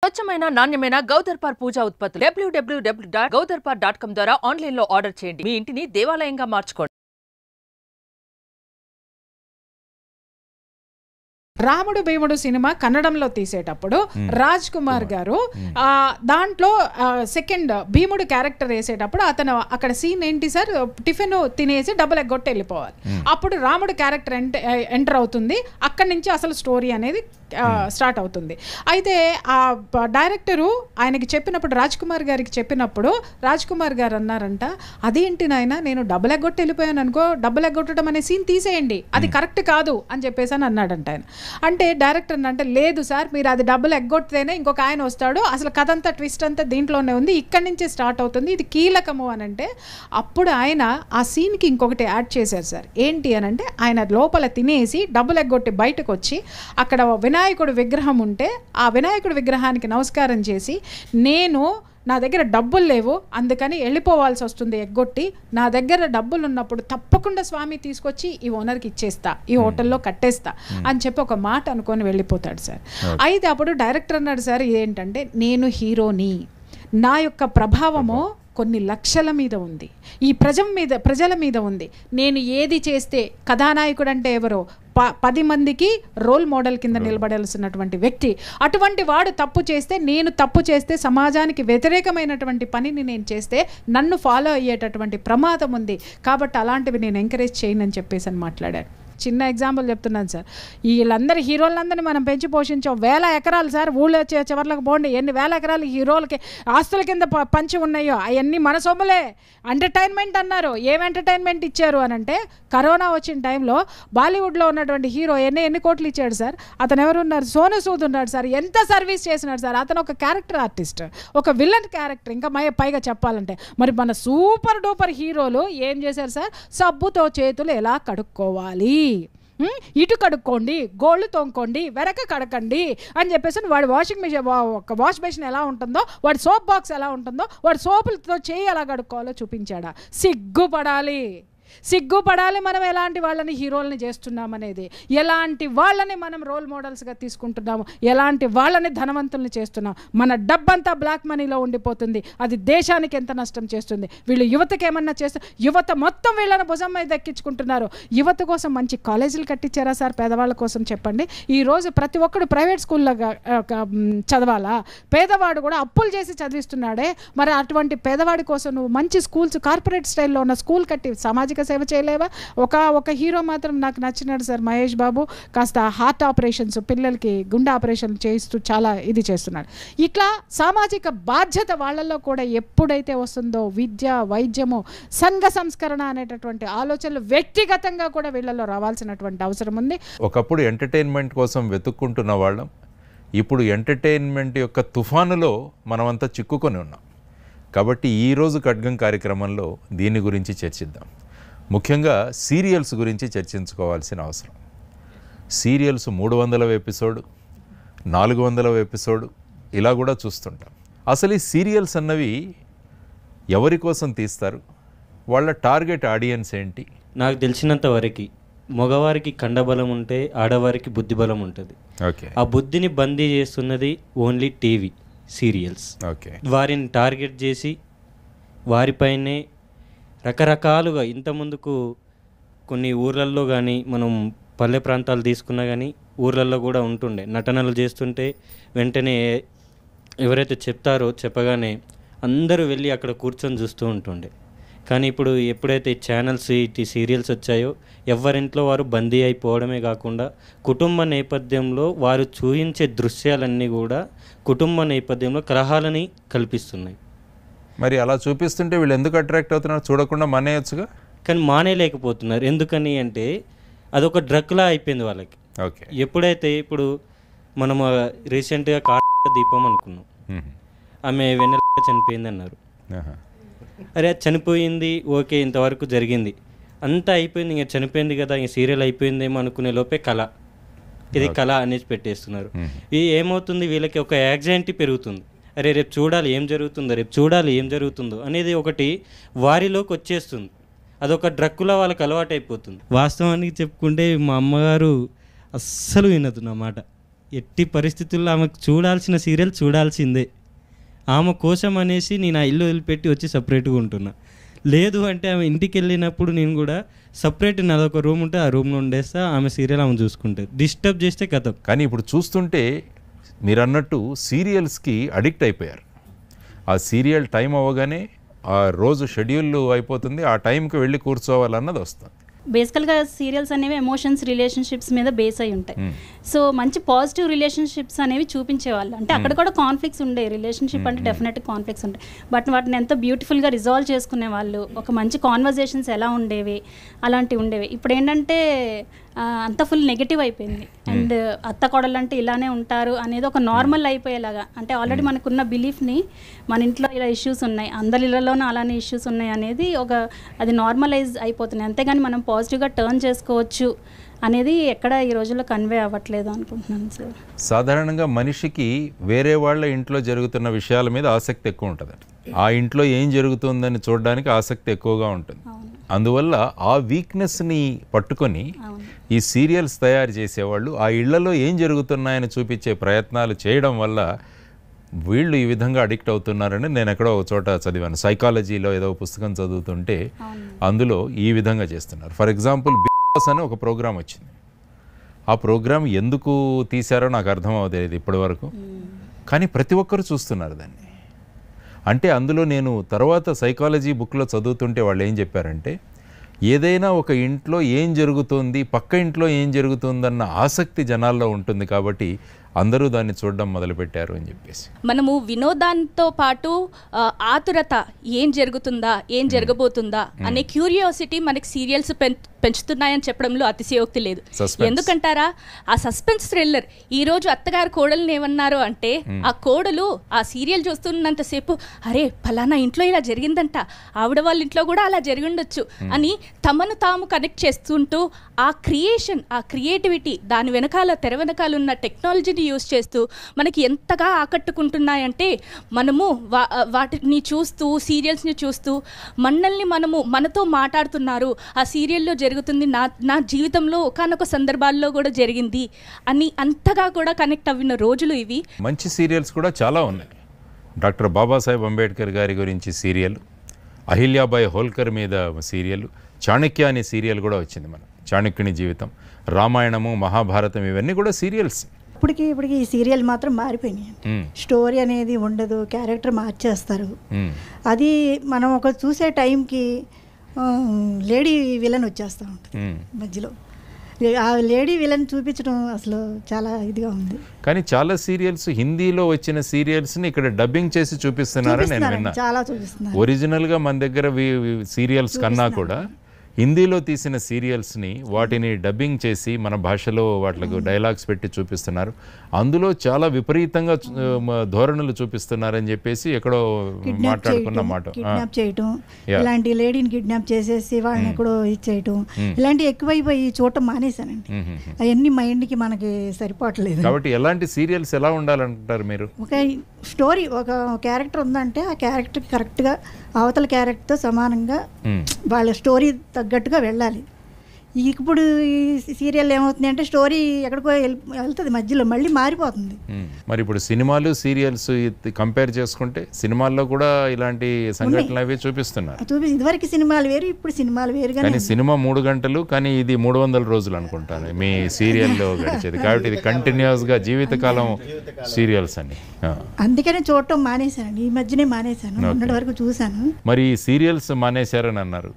స్వచ్ఛమైన నాణ్యమైన గౌదర్పార్ పూజా ఉత్పత్తులు www.gaudarpar.com ద్వారా ఆన్లైన్ లో ఆర్డర్ చేయండి. మీ ఇంటిని దేవాలయంగా మార్చుకోండి. రాముడు భీముడు సినిమా కన్నడంలో తీసేటప్పుడు రాజ్ కుమార్ గారు దాంట్లో సెకండ్ భీముడు క్యారెక్టర్ వేసేటప్పుడు అతను అక్కడ సీన్ ఏంటి సార్, టిఫిన్ తినేసి డబ్బులు ఎగ్గొట్టి వెళ్ళిపోవాలి. అప్పుడు రాముడు క్యారెక్టర్ ఎంటర్ అవుతుంది. అక్కడి నుంచి అసలు స్టోరీ అనేది స్టార్ట్ అవుతుంది. అయితే ఆ డైరెక్టరు ఆయనకి చెప్పినప్పుడు, రాజ్ కుమార్ గారికి చెప్పినప్పుడు రాజ్ కుమార్ గారు అన్నారంట, అదేంటి నాయన నేను డబ్బులు ఎగ్గొట్టి వెళ్ళిపోయాను అనుకో, డబ్బులు ఎగ్గొట్టడం అనే సీన్ తీసేయండి, అది కరెక్ట్ కాదు అని చెప్పేసి అని అన్నాడంట ఆయన. అంటే డైరెక్టర్ అంటే లేదు సార్, మీరు అది డబ్బులు ఎగ్గొట్టితేనే ఇంకొక ఆయన వస్తాడు, అసలు కథ అంతా ట్విస్ట్ అంతా దీంట్లోనే ఉంది, ఇక్కడి నుంచే స్టార్ట్ అవుతుంది, ఇది కీలకము అని అంటే అప్పుడు ఆయన ఆ సీన్కి ఇంకొకటి యాడ్ చేశారు సార్. ఏంటి అని అంటే ఆయన లోపల తినేసి డబ్బులు ఎగ్గొట్టి బయటకు వచ్చి అక్కడ వినాయకుడు విగ్రహం ఉంటే ఆ వినాయకుడి విగ్రహానికి నమస్కారం చేసి, నేను నా దగ్గర డబ్బులు లేవు అందుకని వెళ్ళిపోవాల్సి వస్తుంది ఎగ్గొట్టి, నా దగ్గర డబ్బులు ఉన్నప్పుడు తప్పకుండా స్వామి తీసుకొచ్చి ఈ ఓనర్కి ఇచ్చేస్తా, ఈ హోటల్లో కట్టేస్తా అని చెప్పి ఒక మాట అనుకొని వెళ్ళిపోతాడు సార్. అయితే అప్పుడు డైరెక్టర్ అన్నాడు సార్, ఏంటంటే నేను హీరోని, నా యొక్క ప్రభావము కొన్ని లక్షల మీద ఉంది, ఈ ప్రజల మీద ఉంది, నేను ఏది చేస్తే కథానాయకుడు అంటే ఎవరో 10 మందికి రోల్ మోడల్ కింద నిలబడాల్సినటువంటి వ్యక్తి, అటువంటి వాడు తప్పు చేస్తే, నేను తప్పు చేస్తే సమాజానికి వ్యతిరేకమైనటువంటి పనిని నేను చేస్తే నన్ను ఫాలో అయ్యేటటువంటి ప్రమాదం ఉంది, కాబట్టి అలాంటివి నేను ఎంకరేజ్ చేయనని చెప్పేసి అని మాట్లాడారు. చిన్న ఎగ్జాంపుల్ చెప్తున్నాను సార్, వీళ్ళందరి హీరోలందరినీ మనం పెంచి పోషించాం, 1000 ఎకరాలు సార్, ఊళ్ళో చివర్లకు పోండి, ఎన్ని 1000 ఎకరాలు హీరోలకి ఆస్తుల కింద పంచి ఉన్నాయో అవన్నీ మన సొమ్ములే. ఎంటర్టైన్మెంట్ అన్నారు, ఏం ఎంటర్టైన్మెంట్ ఇచ్చారు అని అంటే కరోనా వచ్చిన టైంలో బాలీవుడ్లో ఉన్నటువంటి హీరో ఎన్ని కోట్లు ఇచ్చాడు సార్, అతను ఎవరు ఉన్నారు, సోను సూద్ ఉన్నాడు సార్, ఎంత సర్వీస్ చేసినాడు సార్, అతను ఒక క్యారెక్టర్ ఆర్టిస్ట్, ఒక విలన్ క్యారెక్టర్, ఇంకా పైగా చెప్పాలంటే మరి మన సూపర్ డూపర్ హీరోలు ఏం చేశారు సార్, సబ్బుతో చేతులు ఎలా కడుక్కోవాలి, ఇటు కడుక్కోండి, గోళ్ళు తోముకోండి, వెనక కడకండి అని చెప్పేసి వాడి వాషింగ్ మిషన్, ఒక వాష్ బేసిన్ ఎలా ఉంటుందో, వాడి సోప్ బాక్స్ ఎలా ఉంటుందో, వాడి సోపులతో చేయి ఎలా కడుక్కోవాలో చూపించాడా. సిగ్గుపడాలి మనం ఎలాంటి వాళ్ళని హీరోలని చేస్తున్నామనేది, ఎలాంటి వాళ్ళని మనం రోల్ మోడల్స్గా తీసుకుంటున్నాము, ఎలాంటి వాళ్ళని ధనవంతుల్ని చేస్తున్నాం. మన డబ్బంతా బ్లాక్ మనీలో ఉండిపోతుంది, అది దేశానికి ఎంత నష్టం చేస్తుంది. వీళ్ళు యువతకి ఏమన్నా చేస్తే యువత మొత్తం వీళ్ళని భుజం మీద దక్కించుకుంటున్నారు. యువత కోసం మంచి కాలేజీలు కట్టించారా సార్ పేదవాళ్ళ కోసం చెప్పండి. ఈరోజు ప్రతి ఒక్కడు ప్రైవేట్ స్కూల్లో చదవాలా, పేదవాడు కూడా అప్పులు చేసి చదివిస్తున్నాడే, మరి అటువంటి పేదవాడి కోసం నువ్వు మంచి స్కూల్స్, కార్పొరేట్ స్టైల్లో ఉన్న స్కూల్ కట్టి సామాజిక సేవ చేయలేవా. ఒక హీరో మాత్రం నాకు నచ్చినాడు సార్, మహేష్ బాబు, కాస్త హార్ట్ ఆపరేషన్స్, పిల్లలకి గుండె ఆపరేషన్లు చేయిస్తూ చాలా ఇది చేస్తున్నాడు. ఇట్లా సామాజిక బాధ్యత వాళ్ళల్లో కూడా ఎప్పుడైతే వస్తుందో విద్య, వైద్యము, సంఘ సంస్కరణ అనేటటువంటి ఆలోచనలు వ్యక్తిగతంగా కూడా వీళ్ళలో రావాల్సినటువంటి అవసరం ఉంది. ఒకప్పుడు ఎంటర్టైన్మెంట్ కోసం వెతుక్కుంటున్న వాళ్ళం, ఇప్పుడు ఎంటర్టైన్మెంట్ యొక్క తుఫానులో మనమంతా చిక్కుకొని ఉన్నాం. కాబట్టి ఈరోజు ఖడ్గం కార్యక్రమంలో దీని గురించి చర్చిద్దాం. ముఖ్యంగా సీరియల్స్ గురించి చర్చించుకోవాల్సిన అవసరం. సీరియల్స్ 300వ ఎపిసోడ్, 400వ ఎపిసోడ్ ఇలా కూడా చూస్తుంటాం. అసలు ఈ సీరియల్స్ అన్నవి ఎవరి కోసం తీస్తారు, వాళ్ళ టార్గెట్ ఆడియన్స్ ఏంటి? నాకు తెలిసినంత వరకు మగవారికి కండబలం ఉంటే ఆడవారికి బుద్ధిబలం ఉంటుంది. ఓకే, ఆ బుద్ధిని బందీ చేస్తున్నది ఓన్లీ టీవీ సీరియల్స్. ఓకే, వారిని టార్గెట్ చేసి వారిపైనే రకరకాలుగా, ఇంతకుముందుకు కొన్ని ఊర్లల్లో కానీ మనం పల్లె ప్రాంతాలు తీసుకున్నా కానీ ఊర్లల్లో కూడా ఉంటుండే, నటనలు చేస్తుంటే వెంటనే ఎవరైతే చెప్తారో చెప్పగానే అందరూ వెళ్ళి అక్కడ కూర్చొని చూస్తూ ఉంటుండే. కానీ ఇప్పుడు ఎప్పుడైతే ఈ ఛానల్స్, ఈ సీరియల్స్ వచ్చాయో ఎవరింట్లో వారు బందీ అయిపోవడమే కాకుండా కుటుంబ నేపథ్యంలో వారు చూపించే దృశ్యాలన్నీ కూడా కుటుంబ నేపథ్యంలో కలహాలని కల్పిస్తున్నాయి. మరి అలా చూపిస్తుంటే వీళ్ళు ఎందుకు అట్రాక్ట్ అవుతున్నారు? చూడకుండా మానేయొచ్చుగా. కానీ మానేయలేకపోతున్నారు. ఎందుకని అంటే అదొక డ్రగ్లా అయిపోయింది వాళ్ళకి. ఓకే, ఎప్పుడైతే ఇప్పుడు మనం రీసెంట్గా దీపం అనుకున్నాం, ఆమె వెన్నెల చనిపోయింది అన్నారు. అరే చనిపోయింది, ఓకే, ఇంతవరకు జరిగింది, అంతా అయిపోయింది, ఇంకా చనిపోయింది కదా, ఇంక సీరియల్ అయిపోయిందేమో అనుకునే లోపే కళ, ఇది కళ అనేసి పెట్టేస్తున్నారు. ఇది ఏమవుతుంది, వీళ్ళకి ఒక యాంగ్జైటీ పెరుగుతుంది. అరే రేపు చూడాలి ఏం జరుగుతుందో, రేపు చూడాలి ఏం జరుగుతుందో అనేది ఒకటి వారిలోకి వచ్చేస్తుంది. అదొక డ్రగ్గులా వాళ్ళకి అలవాటు అయిపోతుంది. వాస్తవానికి చెప్పుకుంటే మా అమ్మగారు అస్సలు వినదు నా మాట. ఎట్టి పరిస్థితుల్లో ఆమెకు చూడాల్సిన సీరియల్ చూడాల్సిందే. ఆమె కోసం అనేసి నేను ఆ ఇల్లు వదిలిపెట్టి వచ్చి సపరేట్గా ఉంటున్నా. లేదు అంటే ఆమె ఇంటికి వెళ్ళినప్పుడు నేను కూడా సపరేట్ నాదొక రూమ్ ఉంటే ఆ రూమ్లో ఉండేస్తా, ఆమె సీరియల్ ఆమె చూసుకుంటుంది. డిస్టర్బ్ చేస్తే కథం. కానీ ఇప్పుడు చూస్తుంటే మీరు అన్నట్టు సీరియల్స్కి అడిక్ట్ అయిపోయారు. ఆ సీరియల్ టైం అవ్వగానే ఆ రోజు షెడ్యూల్ అయిపోతుంది, ఆ టైంకి వెళ్ళి కూర్చోవాలన్నది వస్తుంది. బేసికల్గా సీరియల్స్ అనేవి ఎమోషన్స్ రిలేషన్షిప్స్ మీద బేస్ అయి ఉంటాయి. సో మంచి పాజిటివ్ రిలేషన్షిప్స్ అనేవి చూపించేవాళ్ళు. అంటే అక్కడ కూడా కాన్ఫ్లిక్ట్స్ ఉండే, రిలేషన్షిప్ అంటే డెఫినెట్గా కాన్ఫ్లిక్ట్స్ ఉంటాయి. బట్ వాటిని ఎంతో బ్యూటిఫుల్గా రిజాల్వ్ చేసుకునే వాళ్ళు, ఒక మంచి కాన్వర్జేషన్స్ ఎలా ఉండేవి అలాంటివి ఉండేవి. ఇప్పుడు ఏంటంటే అంతా ఫుల్ నెగిటివ్ అయిపోయింది. అండ్ అత్త కోడలు అంటే ఇలానే ఉంటారు అనేది ఒక నార్మల్ అయిపోయేలాగా, అంటే ఆల్రెడీ మనకున్న బిలీఫ్ని మన ఇంట్లో ఇలా ఇష్యూస్ ఉన్నాయి, అందరి ఇళ్లలోనూ అలానే ఇష్యూస్ ఉన్నాయి అనేది అది నార్మలైజ్ అయిపోతుంది. అంతేగాని మనం పాజిటివ్గా టర్న్ చేసుకోవచ్చు అనేది ఎక్కడ ఈ రోజుల్లో కన్వే అవ్వట్లేదు అనుకుంటున్నాను సార్. సాధారణంగా మనిషికి వేరే వాళ్ళ ఇంట్లో జరుగుతున్న విషయాల మీద ఆసక్తి ఎక్కువ ఉంటుంది. ఆ ఇంట్లో ఏం జరుగుతుందని చూడడానికి ఆసక్తి ఎక్కువగా ఉంటుంది. అందువల్ల ఆ వీక్నెస్ని పట్టుకొని ఈ సీరియల్స్ తయారు చేసేవాళ్ళు ఆ ఇళ్లలో ఏం జరుగుతున్నాయని చూపించే ప్రయత్నాలు చేయడం వల్ల వీళ్ళు ఈ విధంగా అడిక్ట్ అవుతున్నారని నేను ఎక్కడో ఒక చోట చదివాను. సైకాలజీలో ఏదో పుస్తకం చదువుతుంటే అందులో ఈ విధంగా చేస్తున్నారు. ఫర్ ఎగ్జాంపుల్ బిగ్ బాస్ అని ఒక ప్రోగ్రాం వచ్చింది. ఆ ప్రోగ్రాం ఎందుకు తీశారో నాకు అర్థం అవ్వలేదు ఇప్పటి వరకు, కానీ ప్రతి ఒక్కరు చూస్తున్నారు దాన్ని. అంటే అందులో నేను తర్వాత సైకాలజీ బుక్లో చదువుతుంటే వాళ్ళు ఏం చెప్పారంటే, ఏదైనా ఒక ఇంట్లో ఏం జరుగుతుంది, పక్క ఇంట్లో ఏం జరుగుతుందన్న ఆసక్తి జనాల్లో ఉంటుంది కాబట్టి అందరూ దాన్ని చూడడం మొదలుపెట్టారు అని చెప్పేసి. మనము వినోదాంతో పాటు ఆతురత, ఏం జరుగుతుందా, ఏం జరగబోతుందా అనే క్యూరియాసిటీ మనకి సీరియల్స్ పెంచుతున్నాయని చెప్పడంలో అతిశయోక్తి లేదు. ఎందుకంటారా, ఆ సస్పెన్స్ థ్రిల్లర్. ఈ రోజు అత్తగారు కోడల్ని ఏమన్నారు అంటే, ఆ కోడలు ఆ సీరియల్ చూస్తున్నంతసేపు అరే ఫలానా ఇంట్లో ఇలా జరిగిందంట, ఆవిడ వాళ్ళ ఇంట్లో కూడా అలా జరిగి ఉండొచ్చు అని తమను తాము కనెక్ట్ చేస్తుంటూ ఆ క్రియేషన్, ఆ క్రియేటివిటీ, దాని వెనకాల తెర వెనకాల ఉన్న టెక్నాలజీని యూజ్ చేస్తూ మనకి ఎంతగా ఆకట్టుకుంటున్నాయంటే, మనము వాటిని చూస్తూ, సీరియల్స్ని చూస్తూ మనతో మాట్లాడుతున్నారు. ఆ సీరియల్లో జరుగుతుంది నా జీవితంలో ఒకానొక సందర్భాల్లో కూడా జరిగింది అని అంతగా కూడా కనెక్ట్ అవ్విన రోజులు ఇవి. మంచి సీరియల్స్ కూడా చాలా ఉన్నాయి. డాక్టర్ బాబాసాహెబ్ అంబేద్కర్ గారి గురించి సీరియల్, అహిల్యాబాయి హోల్కర్ మీద సీరియల్, చాణక్య అనే సీరియల్ కూడా వచ్చింది. మనం చాణక్యుని జీవితం, రామాయణము, మహాభారతం ఇవన్నీ కూడా సీరియల్స్. ఇప్పటికి ఈ సీరియల్ మాత్రం మారిపోయినాయి. స్టోరీ అనేది ఉండదు, క్యారెక్టర్ మార్చేస్తారు. అది మనం ఒక చూసే టైంకి లేడీ విలన్ వచ్చేస్తూ ఉంటుంది మధ్యలో. ఆ లేడీ విలన్ చూపించడం అసలు చాలా ఇదిగా ఉంది. కానీ చాలా సీరియల్స్, హిందీలో వచ్చిన సీరియల్స్ని ఇక్కడ డబ్బింగ్ చేసి చూపిస్తున్నారని నేను విన్నా. చాలా చూపిస్తున్నారు. ఒరిజినల్గా మన దగ్గర సీరియల్స్ కన్నా కూడా హిందీలో తీసిన సీరియల్స్ని వాటిని డబ్బింగ్ చేసి మన భాషలో వాటికి డైలాగ్స్ పెట్టి చూపిస్తున్నారు. అందులో చాలా విపరీతంగా ధోరణులు చూపిస్తున్నారని చెప్పేసి ఎక్కడో మాట్లాడుకున్న మాట. కిడ్నాప్ చేయటం, ఇలాంటి లేడీని కిడ్నాప్ చేసేసి వాళ్ళని ఎక్కడో ఇచ్చేయటం, ఇలాంటివి ఎక్కువైపోయి చూడటం మానేశానండి. అవన్నీ మైండ్కి మనకి సరిపోవట్లేదు. కాబట్టి ఎలాంటి సీరియల్స్ ఎలా ఉండాలంటారు మీరు? ఒక స్టోరీ, ఒక క్యారెక్టర్ ఉందంటే ఆ క్యారెక్టర్ కరెక్ట్గా అవతల క్యారెక్టర్తో సమానంగా వాళ్ళ స్టోరీ తగ్గట్టుగా వెళ్ళాలి. ఇప్పుడు ఈ సీరియల్ ఏమవుతుంది అంటే స్టోరీ ఎక్కడికో వెళ్తుంది, మధ్యలో మళ్ళీ మారిపోతుంది. మరి ఇప్పుడు సినిమాలు సీరియల్స్ కంపేర్ చేసుకుంటే సినిమాల్లో కూడా ఇలాంటి సంఘటనలు అవి చూపిస్తున్నారు. ఇదివరకు సినిమాలు వేరు, ఇప్పుడు సినిమాలు వేరు. కానీ సినిమా 3 గంటలు, కానీ ఇది 300 రోజులు అనుకుంటాను మీ సీరియల్లో గడిచేది. కాబట్టి ఇది కంటిన్యూస్గా జీవితకాలం సీరియల్స్ అని. అందుకనే చూడటం మానేశాను, ఈ మధ్యనే మానేశాను. మొన్నటి వరకు చూశాను. మరి సీరియల్స్ మానేశారని అన్నారు,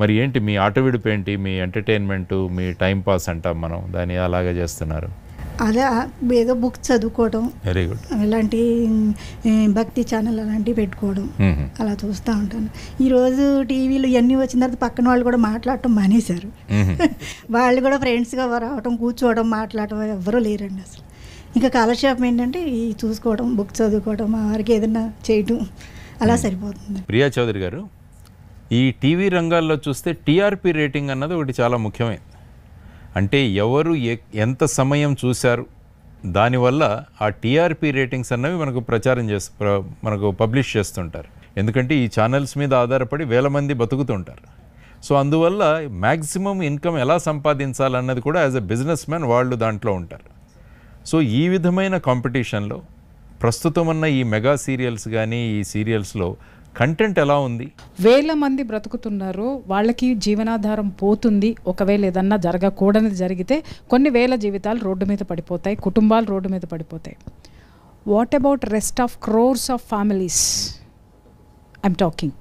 మరి ఏంటి మీ ఆటవిడుపు ఏంటి? మీ ఎంటర్టైన్మెంట్, మీ టైం పాస్ అంటాం మనం, దాన్ని అలాగే చేస్తున్నారు? అదే ఏదో బుక్స్ చదువుకోవడం, వెరీ గుడ్, ఇలాంటి భక్తి ఛానల్ అలాంటివి పెట్టుకోవడం, అలా చూస్తూ ఉంటాను. ఈరోజు టీవీలు ఇవన్నీ వచ్చిన తర్వాత పక్కన వాళ్ళు కూడా మాట్లాడటం మానేశారు. వాళ్ళు కూడా ఫ్రెండ్స్గా రావటం, కూర్చోవడం, మాట్లాడటం ఎవ్వరూ లేరండి అసలు. ఇంకా కాలక్షేపం ఏంటంటే ఈ చూసుకోవడం, బుక్స్ చదువుకోవడం, వారికి ఏదైనా చేయటం, అలా సరిపోతుంది. ప్రియా చౌదరి గారు, ఈ టీవీ రంగాల్లో చూస్తే టీఆర్పీ రేటింగ్ అన్నది ఒకటి చాలా ముఖ్యమైనది. అంటే ఎవరు ఎంత సమయం చూశారు, దానివల్ల ఆ టీఆర్పీ రేటింగ్స్ అన్నవి మనకు పబ్లిష్ చేస్తుంటారు. ఎందుకంటే ఈ ఛానల్స్ మీద ఆధారపడి వేల మంది బతుకుతుంటారు. సో అందువల్ల మ్యాక్సిమం ఇన్కమ్ ఎలా సంపాదించాలన్నది కూడా యాజ్ ఎ బిజినెస్ మ్యాన్ వాళ్ళు దాంట్లో ఉంటారు. సో ఈ విధమైన కాంపిటీషన్లో ప్రస్తుతం ఉన్న ఈ మెగా సీరియల్స్ కానీ ఈ సీరియల్స్లో కంటెంట్ ఎలా ఉంది? వేల మంది బ్రతుకుతున్నారు, వాళ్ళకి జీవనాధారం పోతుంది. ఒకవేళ ఏదన్నా జరగకూడనిది జరిగితే కొన్ని వేల జీవితాలు రోడ్డు మీద పడిపోతాయి, కుటుంబాలు రోడ్డు మీద పడిపోతాయి. What about rest of crores of families I'm talking.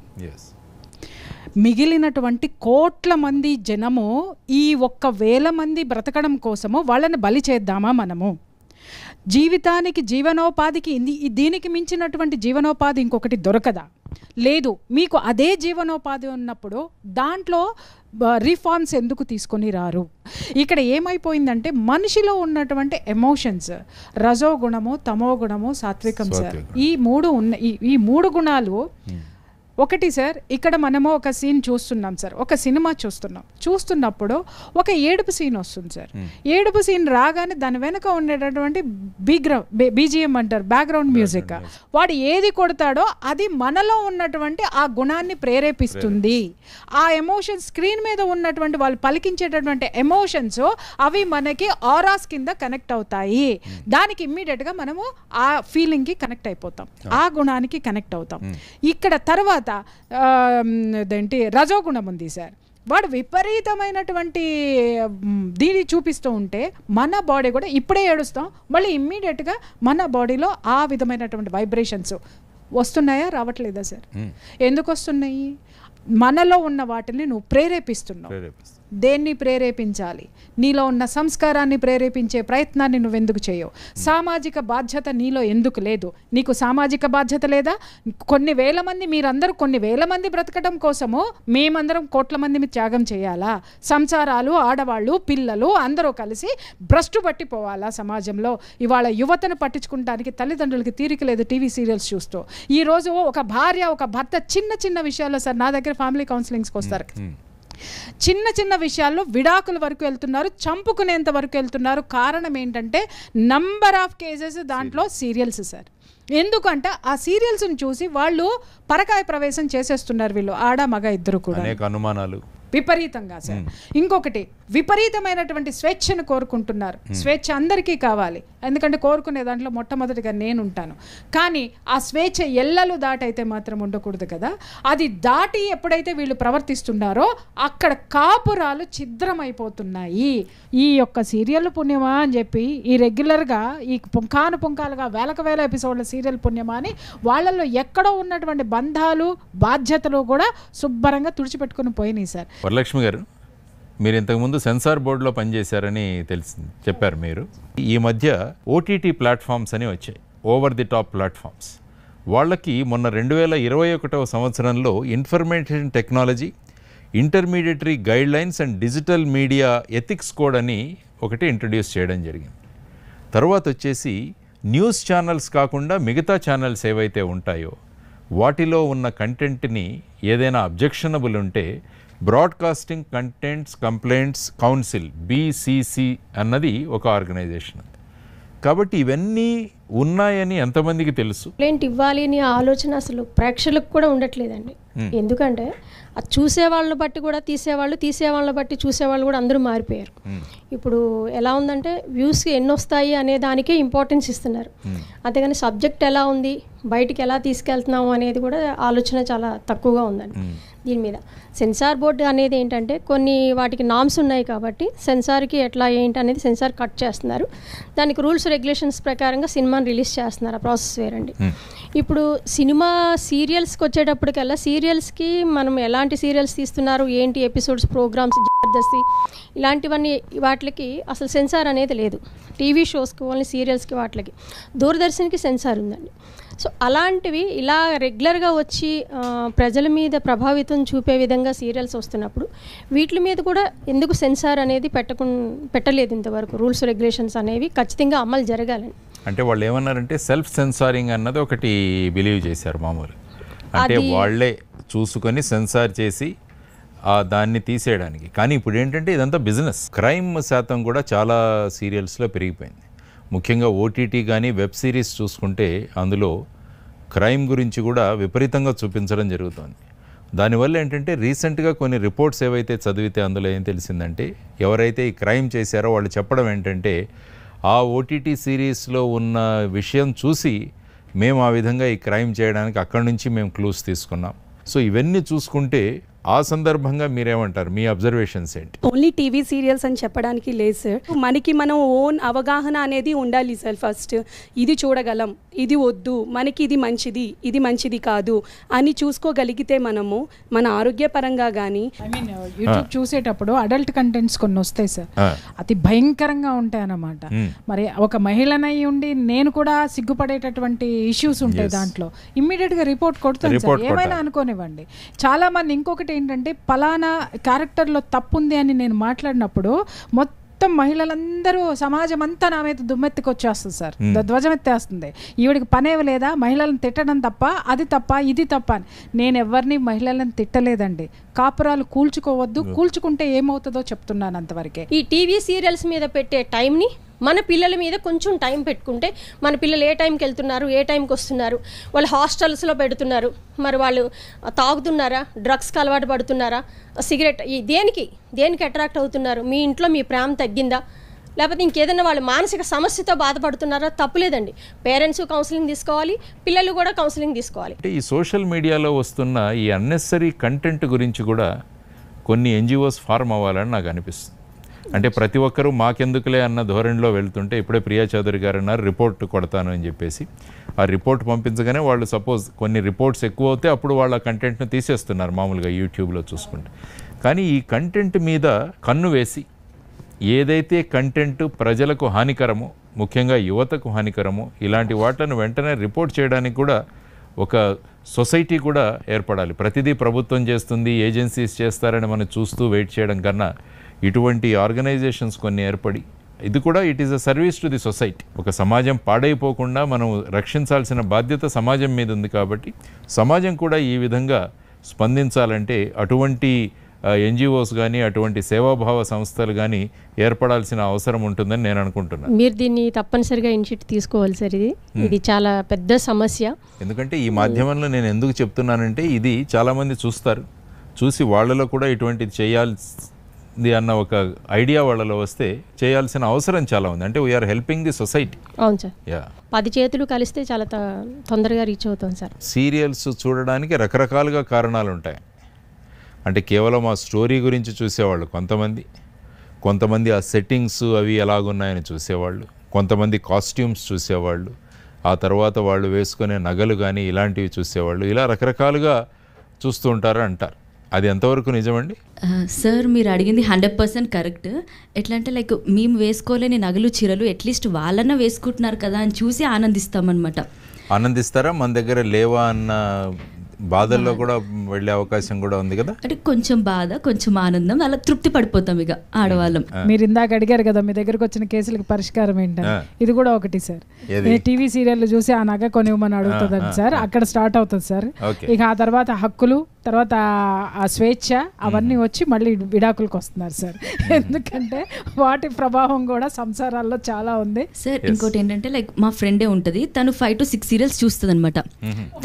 మిగిలినటువంటి కోట్ల మంది జనము ఈ 1,000 మంది బ్రతకడం కోసము వాళ్ళని బలి చేద్దామా మనము? జీవితానికి జీవనోపాధికి దీనికి మించినటువంటి జీవనోపాధి ఇంకొకటి దొరకదా? లేదు. మీకు అదే జీవనోపాధి ఉన్నప్పుడు దాంట్లో రిఫార్మ్స్ ఎందుకు తీసుకొని రారు? ఇక్కడ ఏమైపోయిందంటే మనిషిలో ఉన్నటువంటి ఎమోషన్స్, రజోగుణము, తమోగుణము, సాత్వికం సార్, ఈ 3 ఉన్న ఈ 3 గుణాలు. ఒకటి సార్, ఇక్కడ మనము ఒక సీన్ చూస్తున్నాం సార్, ఒక సినిమా చూస్తున్నప్పుడు ఒక ఏడుపు సీన్ వస్తుంది సార్. ఏడుపు సీన్ రాగానే దాని వెనుక ఉండేటటువంటి బీజిఎం అంటారు, బ్యాక్గ్రౌండ్ మ్యూజిక్, వాడు ఏది కొడతాడో అది మనలో ఉన్నటువంటి ఆ గుణాన్ని ప్రేరేపిస్తుంది. ఆ ఎమోషన్స్ స్క్రీన్ మీద ఉన్నటువంటి వాళ్ళు పలికించేటటువంటి ఎమోషన్స్ అవి మనకి ఆరాస్ కింద కనెక్ట్ అవుతాయి. దానికి ఇమ్మీడియట్గా మనము ఆ ఫీలింగ్కి కనెక్ట్ అయిపోతాం, ఆ గుణానికి కనెక్ట్ అవుతాం. ఇక్కడ తర్వాత అదేంటి రజోగుణం ఉంది సార్, వాడు విపరీతమైనటువంటి దీన్ని చూపిస్తూ ఉంటే మన బాడీ కూడా ఇప్పుడే ఏడుస్తాం, మళ్ళీ ఇమ్మీడియట్గా మన బాడీలో ఆ విధమైనటువంటి వైబ్రేషన్స్ వస్తున్నాయా రావట్లేదా సార్? ఎందుకు వస్తున్నాయి? మనలో ఉన్న వాటిని నువ్వు ప్రేరేపిస్తున్నావు. దేన్ని ప్రేరేపించాలి? నీలో ఉన్న సంస్కారాన్ని ప్రేరేపించే ప్రయత్నాన్ని నువ్వెందుకు చేయవు? సామాజిక బాధ్యత నీలో ఎందుకు లేదు? నీకు సామాజిక బాధ్యత లేదా? కొన్ని వేల మంది, మీరందరూ కొన్ని వేల మంది బ్రతకడం కోసము మేమందరం కోట్ల మంది త్యాగం చేయాలా? సంసారాలు, ఆడవాళ్ళు, పిల్లలు అందరూ కలిసి భ్రష్టు పట్టిపోవాలా సమాజంలో? ఇవాళ యువతను పట్టించుకుంటానికి తల్లిదండ్రులకి తీరిక లేదు టీవీ సీరియల్స్ చూస్తూ. ఈరోజు ఒక భార్య, ఒక భర్త చిన్న చిన్న విషయాల్లో సార్, నా దగ్గర ఫ్యామిలీ కౌన్సిలింగ్స్కి వస్తారు, చిన్న చిన్న విషయాల్లో విడాకుల వరకు వెళ్తున్నారు, చంపుకునేంత వరకు వెళ్తున్నారు. కారణం ఏంటంటే నంబర్ ఆఫ్ కేసెస్ దాంట్లో సీరియల్స్ సార్. ఎందుకంటే ఆ సీరియల్స్ని చూసి వాళ్ళు పరకాయ ప్రవేశం చేసేస్తున్నారు, వీళ్ళు ఆడ మగ ఇద్దరు కూడా. అనేక అనుమానాలు విపరీతంగా సార్. ఇంకొకటి, విపరీతమైనటువంటి స్వేచ్ఛను కోరుకుంటున్నారు. స్వేచ్ఛ అందరికీ కావాలి, ఎందుకంటే కోరుకునే దాంట్లో మొట్టమొదటిగా నేను ఉంటాను. కానీ ఆ స్వేచ్ఛ ఎల్లలు దాటైతే మాత్రం ఉండకూడదు కదా. అది దాటి ఎప్పుడైతే వీళ్ళు ప్రవర్తిస్తున్నారో అక్కడ కాపురాలు ఛిద్రమైపోతున్నాయి. ఈ యొక్క సీరియల్ పుణ్యమా అని చెప్పి ఈ రెగ్యులర్గా ఈ పుంకానుపుంకాలుగా వేల ఎపిసోడ్ల సీరియల్ పుణ్యమా అని వాళ్ళల్లో ఎక్కడో ఉన్నటువంటి బంధాలు, బాధ్యతలు కూడా శుభ్రంగా తుడిచిపెట్టుకుని పోయినాయి సార్. వరలక్ష్మి గారు, మీరు ఇంతకుముందు సెన్సార్ బోర్డులో పనిచేశారని చెప్పారు మీరు. ఈ మధ్య ఓటీటీ ప్లాట్ఫామ్స్ అని వచ్చాయి, ఓవర్ ది టాప్ ప్లాట్ఫామ్స్. వాళ్ళకి మొన్న 2021 సంవత్సరంలో information technology, intermediary guidelines and digital media ethics code అని ఒకటి ఇంట్రడ్యూస్ చేయడం జరిగింది. తర్వాత వచ్చేసి న్యూస్ ఛానల్స్ కాకుండా మిగతా ఛానల్స్ ఏవైతే ఉంటాయో వాటిలో ఉన్న కంటెంట్ని ఏదైనా అబ్జెక్షనబుల్ ఉంటే broadcasting contents complaints council, BCC అన్నది ఒక ఆర్గనైజేషన్. కాబట్టి ఇవన్నీ ఉన్నాయని ఎంతమందికి తెలుసు? కంప్లైంట్ ఇవ్వాలి అని ఆలోచన అసలు ప్రేక్షకులకు కూడా ఉండట్లేదండి. ఎందుకంటే అది చూసేవాళ్ళని బట్టి కూడా తీసేవాళ్ళని బట్టి చూసేవాళ్ళు కూడా అందరూ మారిపోయారు. ఇప్పుడు ఎలా ఉందంటే వ్యూస్కి ఎన్ని వస్తాయి అనే దానికే ఇంపార్టెన్స్ ఇస్తున్నారు, అంతేగాని సబ్జెక్ట్ ఎలా ఉంది, బయటికి ఎలా తీసుకెళ్తున్నాము అనేది కూడా ఆలోచన చాలా తక్కువగా ఉందండి. దీని మీద సెన్సార్ బోర్డు అనేది ఏంటంటే కొన్ని వాటికి నామ్స్ ఉన్నాయి కాబట్టి సెన్సార్కి ఎట్లా ఏంటి అనేది సెన్సార్ కట్ చేస్తున్నారు. దానికి రూల్స్ రెగ్యులేషన్స్ ప్రకారంగా సినిమాని రిలీజ్ చేస్తున్నారు. ఆ ప్రాసెస్ వేరండి. ఇప్పుడు సినిమా సీరియల్స్కి వచ్చేటప్పటికల్లా సీరియల్స్కి మనం ఎలాంటి సీరియల్స్ తీస్తున్నారు, ఏంటి ఎపిసోడ్స్, ప్రోగ్రామ్స్, జబర్దస్తి ఇలాంటివన్నీ వాటికి అసలు సెన్సార్ అనేది లేదు. టీవీ షోస్కి ఓన్లీ సీరియల్స్కి వాటికి. దూరదర్శన్కి సెన్సార్ ఉందండి. సో అలాంటివి ఇలా రెగ్యులర్గా వచ్చి ప్రజల మీద ప్రభావితం చూపే విధంగా సీరియల్స్ వస్తున్నప్పుడు వీటి మీద కూడా ఎందుకు సెన్సార్ అనేది పెట్టలేదు ఇంతవరకు. రూల్స్ రెగ్యులేషన్స్ అనేవి ఖచ్చితంగా అమలు జరగాలని. అంటే వాళ్ళు ఏమన్నారంటే సెల్ఫ్ సెన్సారింగ్ అన్నది ఒకటి బిలీవ్ చేశారు మామూలు. అంటే వాళ్ళే చూసుకొని సెన్సార్ చేసి దాన్ని తీసేయడానికి. కానీ ఇప్పుడు ఏంటంటే ఇదంతా బిజినెస్. క్రైమ్ శాతం కూడా చాలా సీరియల్స్లో పెరిగిపోయింది. ముఖ్యంగా ఓటీటీ కానీ వెబ్ సిరీస్ చూసుకుంటే అందులో క్రైమ్ గురించి కూడా విపరీతంగా చూపించడం జరుగుతుంది. దానివల్ల ఏంటంటే రీసెంట్గా కొన్ని రిపోర్ట్స్ ఏవైతే చదివితే అందులో ఏం తెలిసిందంటే ఎవరైతే ఈ క్రైమ్ చేశారో వాళ్ళు చెప్పడం ఏంటంటే ఆ ఓటీటీ సిరీస్లో ఉన్న విషయం చూసి మేము ఆ విధంగా ఈ క్రైమ్ చేయడానికి అక్కడి నుంచి మేము క్లూస్ తీసుకున్నాం. సో ఇవన్నీ చూసుకుంటే ఆ సందర్భంగా మీరేమంటారు, మీ అబ్జర్వేషన్స్ ఏంటి? ఓన్లీ టీవీ సీరియల్స్ అని చెప్పడానికి లేదు సార్. మనకి మనం ఓన్ అవగాహన అనేది ఉండాలి సార్. ఫస్ట్ ఇది చూడగలం, ఇది వద్దు, మనకి ఇది మంచిది కాదు అని చూసుకోగలిగితే మనము మన ఆరోగ్యపరంగా కానీ యూట్యూబ్ చూసేటప్పుడు అడల్ట్ కంటెంట్స్ కొన్ని వస్తాయి సార్, అతి భయంకరంగా ఉంటాయి అన్నమాట. మరి ఒక మహిళనై ఉండి నేను కూడా సిగ్గుపడేటటువంటి ఇష్యూస్ ఉంటాయి దాంట్లో, ఇమ్మీడియట్ గా రిపోర్ట్ కొడతాను సార్, ఏమైనా అనుకోనివ్వండి. చాలా మంది ఇంకొకటి ఏంటంటే పలానా క్యారెక్టర్లో తప్పు ఉంది అని నేను మాట్లాడినప్పుడు మొత్తం మహిళలందరూ సమాజం అంతా నా మీద దుమ్మెత్తికొచ్చేస్తుంది సార్, ధ్వజమెత్తేస్తుంది. ఈవిడికి పనేవి లేదా, మహిళలను తిట్టడం తప్ప, అది తప్ప, ఇది తప్ప అని. నేను ఎవరిని మహిళలను తిట్టలేదండి. కాపురాలు కూల్చుకోవద్దు, కూల్చుకుంటే ఏమవుతుందో చెప్తున్నాను అంతవరకే. ఈ టీవీ సీరియల్స్ మీద పెట్టే టైంని మన పిల్లల మీద కొంచెం టైం పెట్టుకుంటే, మన పిల్లలు ఏ టైంకి వెళ్తున్నారు, ఏ టైంకి వస్తున్నారు, వాళ్ళు హాస్టల్స్లో పెడుతున్నారు, మరి వాళ్ళు తాగుతున్నారా, డ్రగ్స్కి అలవాటు పడుతున్నారా, సిగరెట్, దేనికి అట్రాక్ట్ అవుతున్నారు, మీ ఇంట్లో మీ ప్రేమ తగ్గిందా, లేకపోతే ఇంకేదైనా వాళ్ళు మానసిక సమస్యతో బాధపడుతున్నారా, తప్పులేదండి. పేరెంట్స్ కౌన్సిలింగ్ తీసుకోవాలి, పిల్లలు కూడా కౌన్సిలింగ్ తీసుకోవాలి. అంటే ఈ సోషల్ మీడియాలో వస్తున్న ఈ అన్నెసరీ కంటెంట్ గురించి కూడా కొన్ని ఎన్జిఓస్ ఫార్మ్ అవ్వాలని నాకు అనిపిస్తుంది. అంటే ప్రతి ఒక్కరూ మాకెందుకులే అన్న ధోరణిలో వెళ్తుంటే, ఇప్పుడే ప్రియా చౌదరి గారు అన్నారు రిపోర్ట్ కొడతాను అని చెప్పేసి, ఆ రిపోర్ట్ పంపించగానే వాళ్ళు సపోజ్ కొన్ని రిపోర్ట్స్ ఎక్కువ అవుతే అప్పుడు వాళ్ళ కంటెంట్ను తీసేస్తున్నారు మామూలుగా యూట్యూబ్లో చూసుకుంటే. కానీ ఈ కంటెంట్ మీద కన్ను వేసి ఏదైతే కంటెంట్ ప్రజలకు హానికరమో, ముఖ్యంగా యువతకు హానికరమో, ఇలాంటి వాటిని వెంటనే రిపోర్ట్ చేయడానికి కూడా ఒక సొసైటీ కూడా ఏర్పడాలి. ప్రతిదీ ప్రభుత్వం చేస్తుంది, ఏజెన్సీస్ చేస్తారని మనం చూస్తూ వెయిట్ చేయడం కన్నా ఇటువంటి ఆర్గనైజేషన్స్ కొన్ని ఏర్పడి, ఇది కూడా it is a service to the society. ఒక సమాజం పాడైపోకుండా మనం రక్షించాల్సిన బాధ్యత సమాజం మీద ఉంది. కాబట్టి సమాజం కూడా ఈ విధంగా స్పందించాలంటే అటువంటి ఎన్జిఓస్ కానీ అటువంటి సేవాభావ సంస్థలు కానీ ఏర్పడాల్సిన అవసరం ఉంటుందని నేను అనుకుంటున్నాను. మీరు దీన్ని తప్పనిసరిగా ఇనిషియేటివ్ తీసుకోవాలి సార్. ఇది చాలా పెద్ద సమస్య. ఎందుకంటే ఈ మాధ్యమంలో నేను ఎందుకు చెప్తున్నానంటే, ఇది చాలామంది చూస్తారు, చూసి వాళ్ళలో కూడా ఇటువంటిది చేయాల్సింది అన్న ఒక ఐడియా వాళ్ళలో వస్తే చేయాల్సిన అవసరం చాలా ఉంది. అంటే వీఆర్ హెల్పింగ్ ది సొసైటీ. అవును సార్, 10 చేతులు కలిస్తే చాలా తొందరగా రీచ్ అవుతాం సార్. సీరియల్స్ చూడడానికి రకరకాలుగా కారణాలు ఉంటాయి. అంటే కేవలం ఆ స్టోరీ గురించి చూసేవాళ్ళు కొంతమంది ఆ సెట్టింగ్స్ అవి ఎలాగున్నాయని చూసేవాళ్ళు, కొంతమంది కాస్ట్యూమ్స్ చూసేవాళ్ళు, ఆ తర్వాత వాళ్ళు వేసుకునే నగలు కానీ ఇలాంటివి చూసేవాళ్ళు, ఇలా రకరకాలుగా చూస్తూ ఉంటారు అంటారు. అది ఎంతవరకు నిజమండి? సార్ మీరు అడిగింది 100% కరెక్ట్. ఎట్లా అంటే లైక్ మేము వేసుకోలేని నగలు చీరలు అట్లీస్ట్ వాళ్ళన్నా వేసుకుంటున్నారు కదా అని చూసి ఆనందిస్తామన్నమాట. ఆనందిస్తారా? మన దగ్గర లేవా అన్న బాధల్లో కూడా వెళ్ళే అవకాశం కూడా ఉంది కదా. అంటే కొంచెం బాధ, కొంచెం ఆనందం, అలా తృప్తి పడిపోతాం ఇక ఆడవాళ్ళం. మీరు ఇందాక అడిగారు కదా మీ దగ్గరకు వచ్చిన కేసులకు పరిష్కారం ఏంటని, ఇది కూడా ఒకటి సార్. టీవీ సీరియల్ చూసి ఆ నగ కొనివ్వమని అడుగుతుందండి సార్, అక్కడ స్టార్ట్ అవుతుంది సార్. ఇక ఆ తర్వాత హక్కులు, తర్వాత ఆ స్వేచ్ఛ, అవన్నీ వచ్చి మళ్ళీ విడాకులకు వస్తున్నారు సార్. ఎందుకంటే వాటి ప్రభావం కూడా సంసారాల్లో చాలా ఉంది సార్. ఇంకోటి ఏంటంటే లైక్ మా ఫ్రెండే ఉంటుంది, తను 5 to 6 సీరియల్స్ చూస్తుంది అనమాట.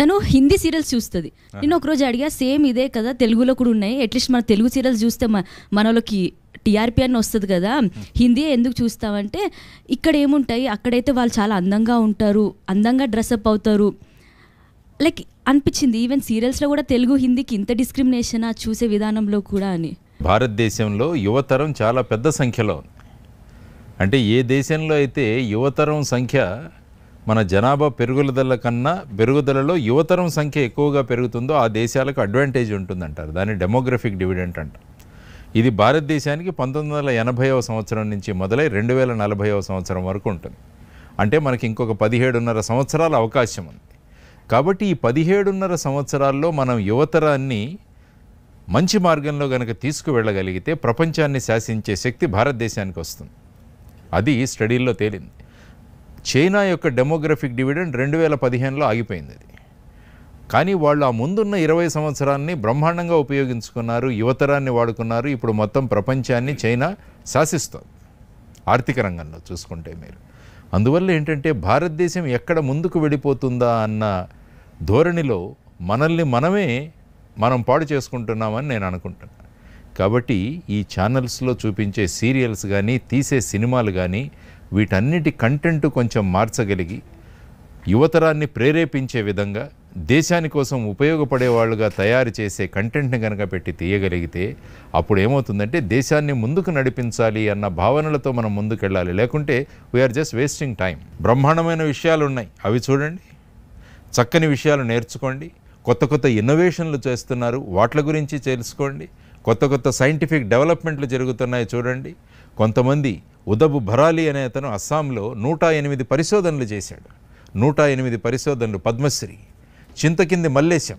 తను హిందీ సీరియల్స్ చూస్తుంది. నేను ఒకరోజు అడిగా, సేమ్ ఇదే కదా తెలుగులో కూడా ఉన్నాయి, అట్లీస్ట్ మన తెలుగు సీరియల్స్ చూస్తే మనలోకి టీఆర్పీ అని వస్తుంది కదా, హిందీ ఎందుకు చూస్తామంటే ఇక్కడ ఏముంటాయి, అక్కడైతే వాళ్ళు చాలా అందంగా ఉంటారు, అందంగా డ్రెస్అప్ అవుతారు, లైక్ అనిపించింది. ఈవెన్ సీరియల్స్లో కూడా తెలుగు హిందీకి ఇంత డిస్క్రిమినేషన్ చూసే విధానంలో కూడా అని. భారతదేశంలో యువతరం చాలా పెద్ద సంఖ్యలో ఉంది. అంటే ఏ దేశంలో అయితే యువతరం సంఖ్య మన జనాభా పెరుగుదలలో యువతరం సంఖ్య ఎక్కువగా పెరుగుతుందో ఆ దేశాలకు అడ్వాంటేజ్ ఉంటుందంటారు. దాన్ని డెమోగ్రఫిక్ డివిడెంట్ అంటారు. ఇది భారతదేశానికి 1980వ సంవత్సరం నుంచి మొదలై 2040వ సంవత్సరం వరకు ఉంటుంది. అంటే మనకి ఇంకొక 17.5 సంవత్సరాల అవకాశం ఉంది. కాబట్టి ఈ 17.5 సంవత్సరాల్లో మనం యువతరాన్ని మంచి మార్గంలో కనుక తీసుకువెళ్ళగలిగితే ప్రపంచాన్ని శాసించే శక్తి భారతదేశానికి వస్తుంది. అది స్టడీల్లో తేలింది. చైనా యొక్క డెమోగ్రఫిక్ డివిడెండ్ 2015లో ఆగిపోయింది. అది కానీ వాళ్ళు ఆ ముందున్న 20 సంవత్సరాన్ని బ్రహ్మాండంగా ఉపయోగించుకున్నారు, యువతరాన్ని వాడుకున్నారు. ఇప్పుడు మొత్తం ప్రపంచాన్ని చైనా శాసిస్తుంది ఆర్థిక రంగంలో చూసుకుంటే మీరు. అందువల్ల ఏంటంటే భారతదేశం ఎక్కడ ముందుకు వెళ్ళిపోతుందా అన్న ధోరణిలో మనం పాడు చేసుకుంటున్నామని నేను అనుకుంటున్నాను. కాబట్టి ఈ ఛానల్స్లో చూపించే సీరియల్స్ కానీ తీసే సినిమాలు కానీ వీటన్నిటి కంటెంట్ కొంచెం మార్చగలిగి యువతరాన్ని ప్రేరేపించే విధంగా దేశాని కోసం ఉపయోగపడే వాళ్ళుగా తయారు చేసే కంటెంట్ని కనుక పెట్టి తీయగలిగితే అప్పుడు ఏమవుతుందంటే దేశాన్ని ముందుకు నడిపించాలి అన్న భావనలతో మనం ముందుకెళ్ళాలి. లేకుంటే వీఆర్ జస్ట్ వేస్టింగ్ టైం. బ్రహ్మాండమైన విషయాలు ఉన్నాయి, అవి చూడండి, చక్కని విషయాలు నేర్చుకోండి, కొత్త కొత్త ఇన్నోవేషన్లు చేస్తున్నారు, వాటి గురించి తెలుసుకోండి, కొత్త కొత్త సైంటిఫిక్ డెవలప్మెంట్లు జరుగుతున్నాయి చూడండి. కొంతమంది ఉదబు భరాలి అనే అతను అస్సాంలో 108 పరిశోధనలు చేశాడు. 108 పరిశోధనలు, పద్మశ్రీ. చింతకింది మల్లేశం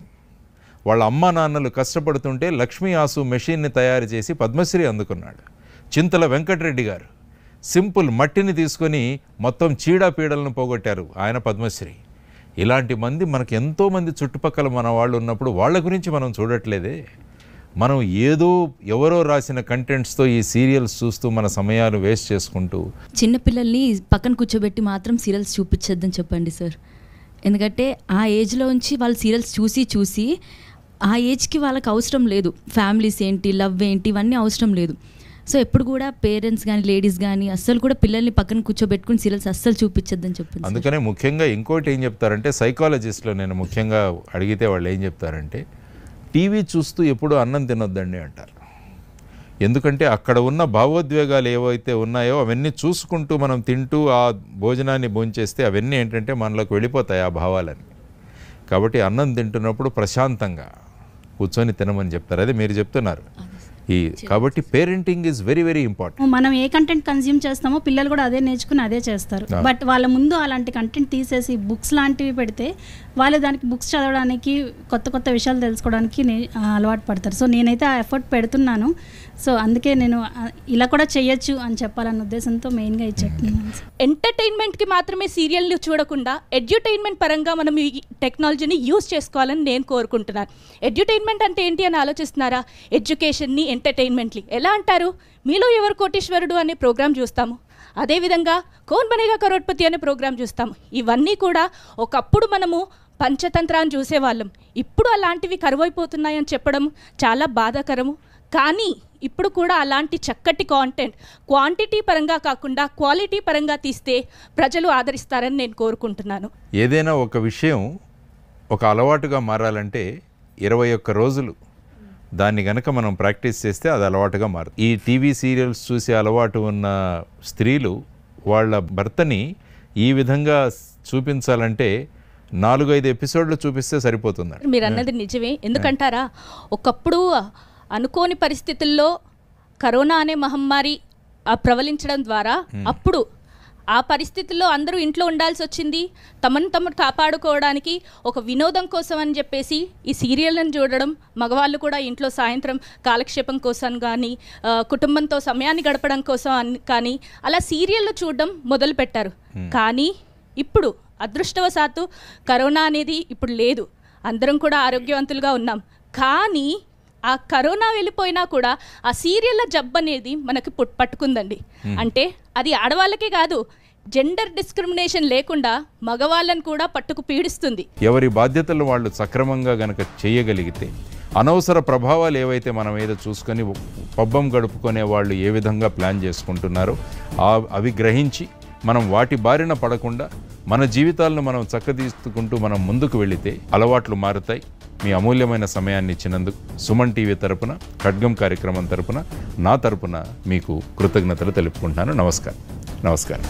వాళ్ళ అమ్మా నాన్నలు కష్టపడుతుంటే లక్ష్మీ ఆసు మెషిన్ని తయారు చేసి పద్మశ్రీ అందుకున్నాడు. చింతల వెంకటరెడ్డి గారు సింపుల్ మట్టిని తీసుకొని మొత్తం చీడపీడలను పోగొట్టారు, ఆయన పద్మశ్రీ. ఇలాంటి మంది మనకు ఎంతోమంది చుట్టుపక్కల మన వాళ్ళు ఉన్నప్పుడు వాళ్ళ గురించి మనం చూడట్లేదే. మనం ఏదో ఎవరో రాసిన కంటెంట్స్తో ఈ సీరియల్స్ చూస్తూ మన సమయాలు వేస్ట్ చేసుకుంటూ. చిన్నపిల్లల్ని పక్కన కూర్చోబెట్టి మాత్రం సీరియల్స్ చూపించొద్దని చెప్పండి సార్. ఎందుకంటే ఆ ఏజ్లో నుంచి వాళ్ళు సీరియల్స్ చూసి ఆ ఏజ్కి వాళ్ళకి అవసరం లేదు, ఫ్యామిలీస్ ఏంటి, లవ్ ఏంటి, ఇవన్నీ అవసరం లేదు. సో ఎప్పుడు కూడా పేరెంట్స్ కానీ లేడీస్ కానీ అస్సలు కూడా పిల్లల్ని పక్కన కూర్చోబెట్టుకుని సీరియల్స్ అస్సలు చూపించొద్దని చెప్పండి. అందుకనే ముఖ్యంగా ఇంకోటి ఏం చెప్తారంటే, సైకాలజిస్ట్లో నేను ముఖ్యంగా అడిగితే వాళ్ళు ఏం చెప్తారంటే, టీవీ చూస్తూ ఎప్పుడూ అన్నం తినొద్దండి అంటారు. ఎందుకంటే అక్కడ ఉన్న భావోద్వేగాలు ఏవైతే ఉన్నాయో అవన్నీ చూసుకుంటూ మనం తింటూ ఆ భోజనాన్ని భోంచేస్తే అవన్నీ ఏంటంటే మనలోకి వెళ్ళిపోతాయి ఆ భావాలని. కాబట్టి అన్నం తింటున్నప్పుడు ప్రశాంతంగా కూర్చొని తినమని చెప్తారు. అదే మీరు చెప్తున్నారు. కాబట్టి parenting is very very important. మనం ఏ కంటెంట్ కన్జ్యూమ్ చేస్తామో పిల్లలు కూడా అదే నేర్చుకుని అదే చేస్తారు. బట్ వాళ్ళ ముందు అలాంటి కంటెంట్ తీసేసి బుక్స్ లాంటివి పెడితే వాళ్ళు దానికి బుక్స్ చదవడానికి, కొత్త కొత్త విషయాలు తెలుసుకోవడానికి అలవాటు పడతారు. సో నేనైతే ఆ ఎఫర్ట్ పెడుతున్నాను. సో అందుకే నేను ఇలా కూడా చేయొచ్చు అని చెప్పాలన్న ఉద్దేశంతో మెయిన్గా ఇది చెప్తున్నాను. ఎంటర్టైన్మెంట్కి మాత్రమే సీరియల్ని చూడకుండా ఎడ్యుటైన్మెంట్ పరంగా మనం ఈ టెక్నాలజీని యూజ్ చేసుకోవాలని నేను కోరుకుంటున్నాను. ఎడ్యుటైన్మెంట్ అంటే ఏంటి అని ఆలోచిస్తున్నారా? ఎడ్యుకేషన్ని ఎంటర్టైన్మెంట్ని ఎలా అంటారు? మీలో ఎవరు కోటీశ్వరుడు అనే ప్రోగ్రాం చూస్తాము, అదేవిధంగా కౌన్ బనేగా కరోడ్పతి అనే ప్రోగ్రాం చూస్తాము. ఇవన్నీ కూడా ఒకప్పుడు మనము పంచతంత్రాన్ని చూసేవాళ్ళం, ఇప్పుడు అలాంటివి కరువైపోతున్నాయని చెప్పడం చాలా బాధాకరము. కానీ ఇప్పుడు కూడా అలాంటి చక్కటి కాంటెంట్ క్వాంటిటీ పరంగా కాకుండా క్వాలిటీ పరంగా తీస్తే ప్రజలు ఆదరిస్తారని నేను కోరుకుంటున్నాను. ఏదైనా ఒక విషయం ఒక అలవాటుగా మారాలంటే 21 రోజులు దాన్ని గనక మనం ప్రాక్టీస్ చేస్తే అది అలవాటుగా మారుతుంది. ఈ టీవీ సీరియల్స్ చూసే అలవాటు ఉన్న స్త్రీలు వాళ్ళ భర్తని ఈ విధంగా చూపించాలంటే 4-5 ఎపిసోడ్లు చూపిస్తే సరిపోతుంది. మీరు అన్నది నిజమే. ఎందుకంటారా, ఒకప్పుడు అనుకోని పరిస్థితుల్లో కరోనా అనే మహమ్మారి ప్రబలించడం ద్వారా అప్పుడు ఆ పరిస్థితుల్లో అందరూ ఇంట్లో ఉండాల్సి వచ్చింది. తమను కాపాడుకోవడానికి ఒక వినోదం కోసం అని చెప్పేసి ఈ సీరియల్ని చూడడం, మగవాళ్ళు కూడా ఇంట్లో సాయంత్రం కాలక్షేపం కోసం కానీ కుటుంబంతో సమయాన్ని గడపడం కోసం కానీ అలా సీరియళ్ళు చూడడం మొదలుపెట్టారు. కానీ ఇప్పుడు అదృష్టవశాత్తు కరోనా అనేది ఇప్పుడు లేదు, అందరం కూడా ఆరోగ్యవంతులుగా ఉన్నాం. కానీ ఆ కరోనా వెళ్ళిపోయినా కూడా ఆ సీరియళ్ళ జబ్బు అనేది మనకి పట్టుకుందండి. అంటే అది ఆడవాళ్ళకే కాదు, జెండర్ డిస్క్రిమినేషన్ లేకుండా మగవాళ్ళని కూడా పట్టుకు పీడిస్తుంది. ఎవరి బాధ్యతలు వాళ్ళు సక్రమంగా గనక చేయగలిగితే అనవసర ప్రభావాలు ఏవైతే మన మీద చూసుకొని పబ్బం గడుపుకునే వాళ్ళు ఏ విధంగా ప్లాన్ చేసుకుంటున్నారో అవి గ్రహించి మనం వాటి బారిన పడకుండా మన జీవితాలను మనం చక్కదిద్దుకుంటూ మనం ముందుకు వెళితే అలవాట్లు మారుతాయి. మీ అమూల్యమైన సమయాన్ని ఇచ్చినందుకు సుమన్ టీవీ తరపున, ఖడ్గం కార్యక్రమం తరపున, నా తరపున మీకు కృతజ్ఞతలు తెలుపుకుంటున్నాను. నమస్కారం.